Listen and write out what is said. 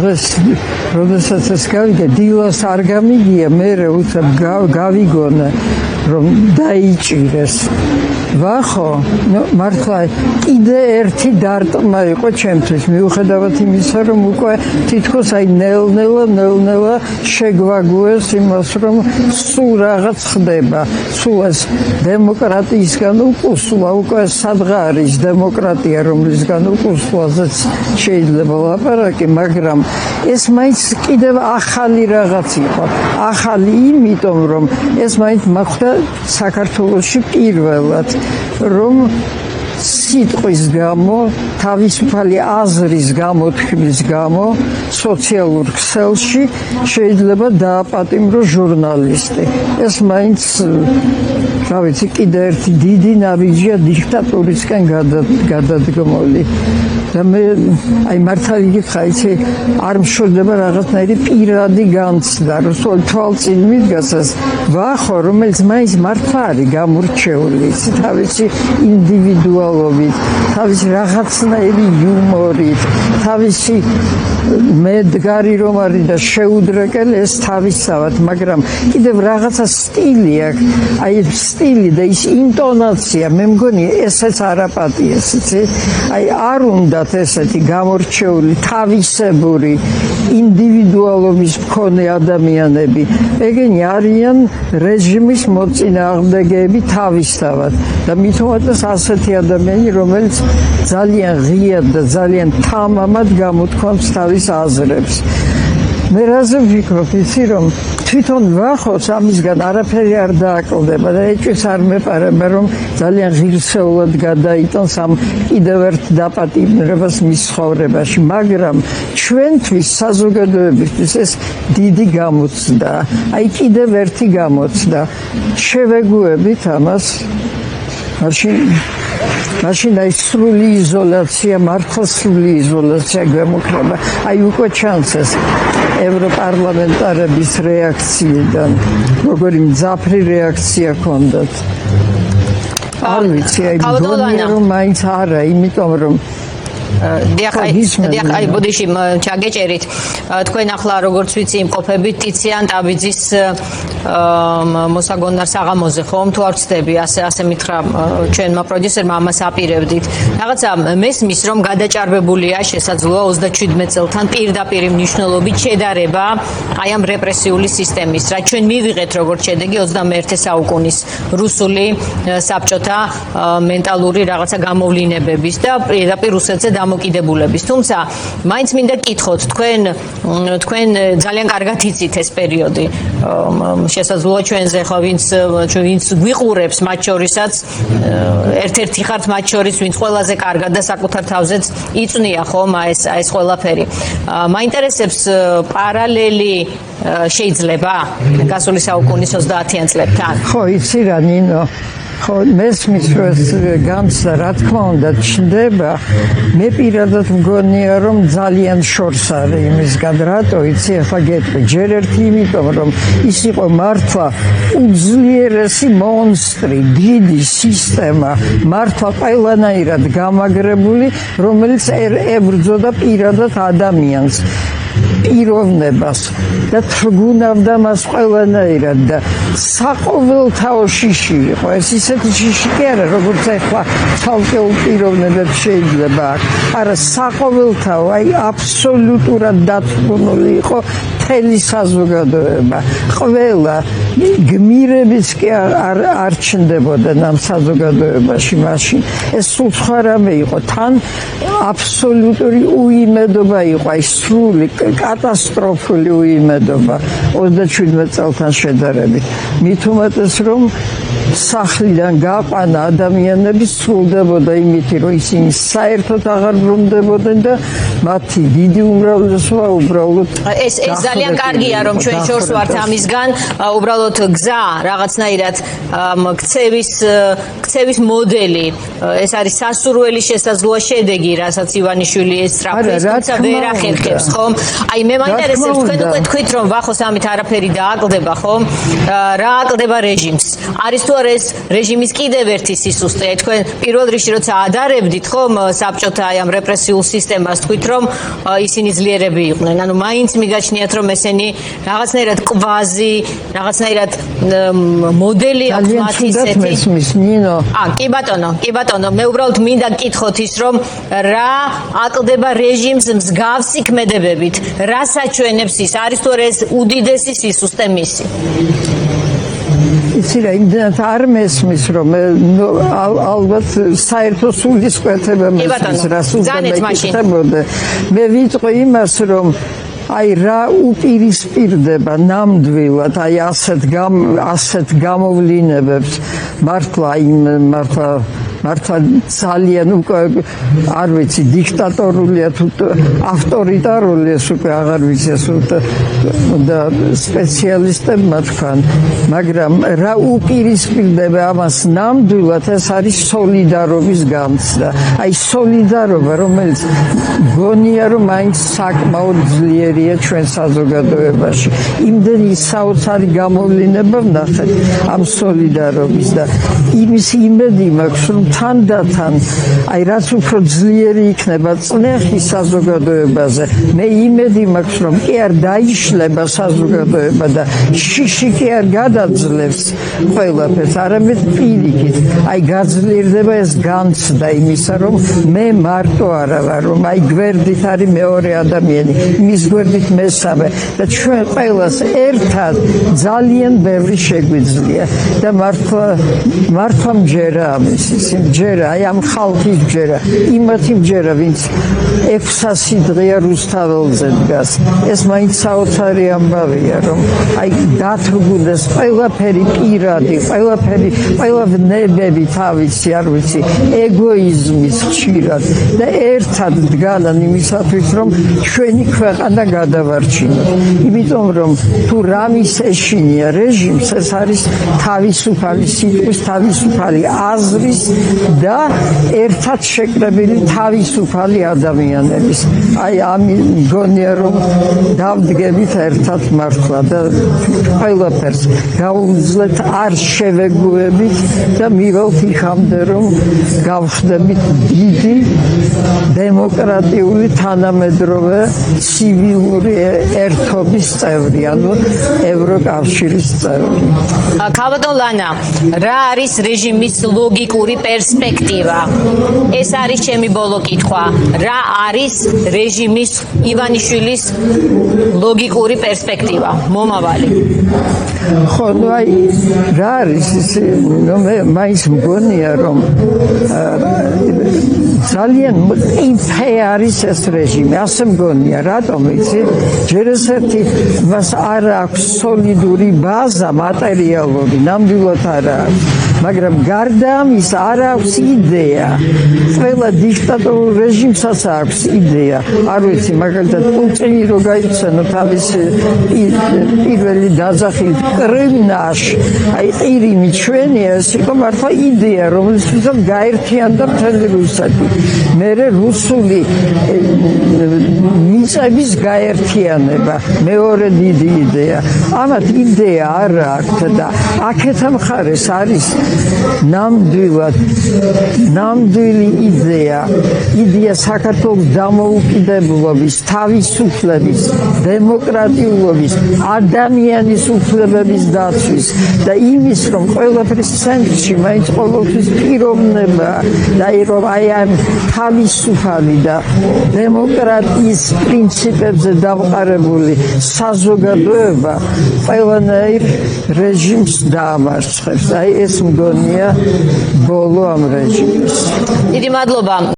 როდესაც ეს გავიგე, დილას არ გამიგია, მერე უცებ გავიგონა, რომ დაიჭირეს. ვახო, მართლა კიდე ერთი დარტყმა იყო ჩემთვის, მიუხედავად იმისა, რომ უკვე თითქოს აი ნელ-ნელა შეგვაგუეს იმას, რომ სულ რაღაც ხდება, სულ ეს დემოკრატიისგან უკუსვლა, უკვე სადღა არის დემოკრატია, რომლისგან უკუსვლაზეც შეიძლება ლაპარაკი, მაგრამ ეს მაინც კიდევ ახალი რაღაც იყო. ახალი იმიტომ, რომ ეს მაინც მოხდა საქართველოში პირველად, რომ სიტყვის გამო, თავისუფალი აზრის გამოთქმის გამო, სოციალურ ქსელში შეიძლება დააპატიმროს ჟურნალისტი. ეს მაინც, რა ვიცი, კიდე ერთი დიდი ნაბიჯია დიქტატურისკენ გადადგმული. და მე აი მართალი გითხრა, იცი, არ მშორდება რაღაცნაირი პირადი განცდა, რომ თვალწინ მიდგას ეს ვახო, რომელიც მაინც მართლა არის გამორჩეული, იცი, თავისი ინდივიდუალობით, თავისი რაღაცნაირი იუმორით, თავისი მედგარი რომ არის და შეუდრეკელი ეს თავისავად, მაგრამ კიდევ რაღაცა სტილი აქვს, აი სტილი და ის ინტონაცია, მე მგონი ესეც არაპატიეს, იცი, აი არ უნდა ესეთი გამორჩეული, თავისებური, ინდივიდუალობის მქონე ადამიანები. ეგენი არიან რეჟიმის მოწინააღმდეგეები თავისთავად და მით უმეტეს ასეთი ადამიანი, რომელიც ძალიან ღიად და ძალიან თამამად გამოთქვამს თავის აზრებს. მე რაზე ვფიქრობ, იცი, რომ თვითონ ვახოს ამისგან არაფერი არ დააკლდება და ეჭვს არ მეპარება, რომ ძალიან ღირსეულად გადაიტანს ამ კიდევ ერთ დაპატიმრებას მის ცხოვრებაში, მაგრამ ჩვენთვის საზოგადოებისთვის ეს დიდი გამოცდა, აი კიდევ ერთი გამოცდა. შევეგუებით ამას, მაშინ აი სრული იზოლაცია, მართლა სრული იზოლაცია გვემუქრება. აი უკვე ჩანს ეს ევროპარლამენტარების რეაქციიდან, როგორი მძაფრი რეაქცია ჰქონდათ. არ ვიცი, აი მგონია რომ მაინც არა, იმიტომ რომ დიახ, აი ბოდიში ჩაგეჭერით. თქვენ ახლა როგორც ვიცი იმყოფებით ტიციან ტაბიძის მოსაგონარ საღამოზე, ხომ? თუ არ ვცდები, ასე მითხრა ჩვენმა პროდიუსერმა, ამას აპირებდით. რაღაცა მესმის, რომ გადაჭარბებულია შესაძლოა 27 წელთან პირდაპირ მნიშვნელობით შედარება აი ამ რეპრესიული სისტემის, რაც ჩვენ მივიღეთ როგორც შედეგი 21 საუკუნის რუსული საბჭოთა მენტალური რაღაცა გამოვლინებების და პირდაპირ რუსეთზე დამოკიდებულების. თუმცა მაინც მინდა გკითხოთ, თქვენ ძალიან კარგად იცით ეს პერიოდი. შესაძლოა ჩვენზე ხო ვინც გვიყურებს, მათ შორისაც ერთ-ერთი ხართ მათ შორის, ვინც ყველაზე კარგად და საკუთარ თავზეც იწვნია ხომ ეს ყველაფერი. მაინტერესებს პარალელი შეიძლება გასული საუკუნის 30-იან წლებთან? ხო, იცი რა, ნინო, ხო, მესმის რომ განცდა, რა თქმა უნდა, ჩნდება. მე პირადად მგონია, რომ ძალიან შორს არის იმისგან, რატო, იცი, ახლა გეტყვი, ჯერ ერთი იმიტომ, რომ ის იყო მართლა უძლიერესი მონსტრი, დიდი სისტემა, მართლა ყველანაირად გამაგრებული, რომელიც ებრძოდა პირადად ადამიანს, პიროვნებას და თრგუნავდა მას ყველანაირად და საყოველთაო შიში იყო. ეს ისეთი შიში კი არა, როგორც ახლა ცალკეულ პიროვნებებს შეიძლება აქვს, არა, საყოველთაო, აი აბსოლუტურად დათრგუნული იყო მთელი საზოგადოება. ყველა გმირებიც კი არ ჩნდებოდნენ ამ საზოგადოებაში მაშინ. ეს სულ სხვა რამე იყო, თან აბსოლუტური უიმედობა იყო, აი სრული კატასტროფული უიმედობა 27 წელთან შედარებით. მით უმეტეს, რომ სახლიდან გაყვანა ადამიანები სრულდებოდა იმით, რომ ისინი საერთოდ აღარ ბრუნდებოდნენ და მათი დიდი უმრავლესობა უბრალოდ ეს ძალიან კარგია, რომ ჩვენ შორს ვართ ამისგან, უბრალოდ უბრალოდ გზა რაღაცნაირად ქცევის მოდელი ეს არის სასურველი შესაძლოა შედეგი, რასაც ივანიშვილი ესწრაფებს, თუმცა ვერ ახერხებს, ხომ? აი მე მაინტერესებს თქვენ უკვე თქვით რომ ვახოს ამით არაფერი დააკლდება, ხომ? რა აკლდება რეჟიმს? არის თუ არა ეს რეჟიმის კიდევ ერთი სისუსტე? თქვენ პირველ რიგში როცა ადარებდით, ხომ, საბჭოთა აი ამ რეპრესიულ სისტემას თქვით რომ ისინი ძლიერები იყვნენ. ანუ მაინც მიგაჩნიათ რომ ესენი რაღაცნაირად კვაზი, რაღაცნაირად მოდელი აქვს მათი ისეთი. კი ბატონო, მე უბრალოდ მინდა გკითხოთ ის რომ რა აკლდება რეჟიმს მსგავსი ქმედებებით, რა საჩვენებს ის, არის თუ არა ეს უდიდესი სისუსტე მისი? იცი რა, იმდენად არ მესმის რომ ალბათ საერთო სულისკვეთება მესმის რა სულისკვეთებოდა. მე ვიტყვი იმას რომ აი რა უპირისპირდება ნამდვილად აი ასეთ გამოვლინებებს მართლა ძალიან უკვე არ ვიცი დიქტატორულია თუ ავტორიტარულია ეს უკვე აღარ ვიცი ეს და სპეციალისტებმა თქვან მაგრამ რა უპირისპირდება ამას ნამდვილად ეს არის სოლიდარობის განცდა აი სოლიდარობა რომელიც გონია რომ მაინც საკმაოდ ძლიერია ჩვენ საზოგადოებაში იმდენი საოცარი გამოვლინება ვნახეთ ამ სოლიდარობის და იმის იმედი მაქვს რომ თანდათან აი რაც უფრო ძლიერი იქნება წნეხი საზოგადოებაზე მე იმედი მაქვს რომ კი არ დაიშლება საზოგადოება და შიში კი არ გადაძლევს ყველაფერს არამედ პირიქით აი გაძლიერდება ეს განცდა იმისა რომ მე მარტო არა ვარ რომ აი გვერდით არის მეორე ადამიანი მის გვერდით მესამე და ჩვენ ყველას ერთად ძალიან ბევრი შეგვიძლია და მართლა მჯერა ამის მჯერა, აი ამ ხალხის მჯერა, იმათი მჯერა, ვინც 600 დღეა რუსთაველზე დგას. ეს მაინც საოცარი ამბავია, რომ აი დათრგუნდეს ყველაფერი პირადი, ყველა ვნებები თავისი, არ ვიცი, ეგოიზმის ხშირად და ერთად დგანან იმისათვის, რომ ჩვენი ქვეყანა გადავარჩინოთ. იმიტომ რომ თუ რამის ეშინია რეჟიმს, ეს არის თავისუფალი სიტყვის, თავისუფალი აზრის და ერთად შეკრებილი თავისუფალი ადამიანების. აი ამის მგონია რომ დავდგებით ერთად მართლა და ყველაფერს გავუძლეთ არ შევეგუებით და მივალთ იქამდე რომ გავხდებით დიდი დემოკრატიული თანამედროვე ცივილური ერთობის წევრი, ანუ ევროკავშირის წევრი. ქალბატონ ლანა, რა არის რეჟიმის ლოგიკური პერსპექტივა? ეს არის ჩემი ბოლო კითხვა. რა არის რეჟიმის ივანიშვილის ლოგიკური პერსპექტივა, მომავალი? ხო, ნუ აი რა არის მე მაინც მგონია რომ ძალიან მყიფე არის ეს რეჟიმი, ასე მგონია, რატომ იცი? ჯერ ერთი მას არ აქვს სოლიდური ბაზა მატერიალური, ნამდვილად არ აქვს. მაგრამ გარდა ამის არ აქვს იდეა. ყველა დიქტატორულ რეჟიმსაც აქვს იდეა. არ ვიცი, მაგალითად პუტინი რო გაიცნო თავის პირველი დაძახილ კრიმნაშ, აი ყირიმი ჩვენია, ეს იყო მართლა იდეა, რომელსაც გაერთიანდა მთელი რუსეთი. მერე რუსული მიწების გაერთიანება, მეორე დიდი იდეა. ამათ იდეა არ აქვს და აქეთა მხარეს არის ნამდვილი იდეა საქართველოს დამოუკიდებლობის, თავისუფლების, დემოკრატიულობის, ადამიანის უფლებების დაცვის და იმის რომ ყველაფრის ცენტრში მაინც ყოველთვის პიროვნება და რომ აი ამ თავისუფალი და დემოკრატიის პრინციპებზე დამყარებული საზოგადოება ყველანაირ რეჟიმს დაამარცხებს. აი ეს მგონია ბოლო ამ რეჟიმის. დიდი მადლობა.